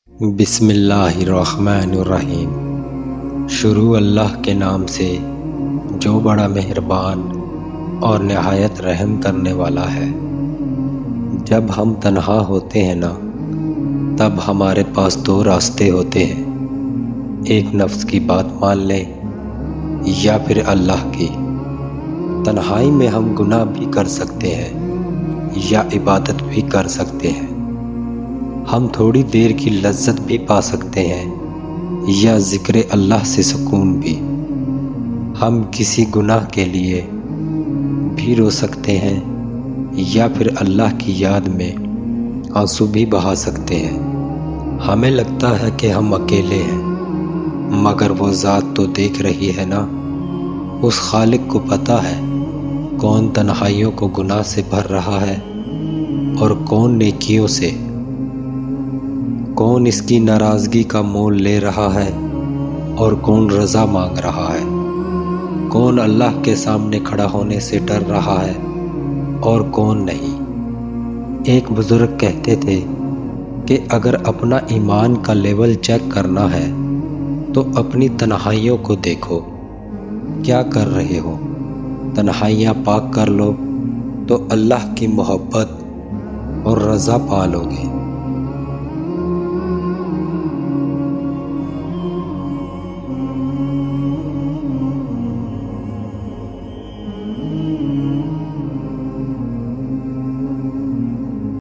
بسم اللہ الرحمن الرحیم۔ شروع اللہ کے نام سے جو بڑا مہربان اور نہایت رحم کرنے والا ہے۔ جب ہم تنہا ہوتے ہیں نا، تب ہمارے پاس دو راستے ہوتے ہیں، ایک نفس کی بات مان لیں یا پھر اللہ کی۔ تنہائی میں ہم گناہ بھی کر سکتے ہیں یا عبادت بھی کر سکتے ہیں، ہم تھوڑی دیر کی لذت بھی پا سکتے ہیں یا ذکر اللہ سے سکون بھی۔ ہم کسی گناہ کے لیے بھی رو سکتے ہیں یا پھر اللہ کی یاد میں آنسو بھی بہا سکتے ہیں۔ ہمیں لگتا ہے کہ ہم اکیلے ہیں، مگر وہ ذات تو دیکھ رہی ہے نا۔ اس خالق کو پتہ ہے کون تنہائیوں کو گناہ سے بھر رہا ہے اور کون نیکیوں سے، کون اس کی ناراضگی کا مول لے رہا ہے اور کون رضا مانگ رہا ہے، کون اللہ کے سامنے کھڑا ہونے سے ڈر رہا ہے اور کون نہیں۔ ایک بزرگ کہتے تھے کہ اگر اپنا ایمان کا لیول چیک کرنا ہے تو اپنی تنہائیوں کو دیکھو، کیا کر رہے ہو۔ تنہائیاں پاک کر لو تو اللہ کی محبت اور رضا پا لو گے۔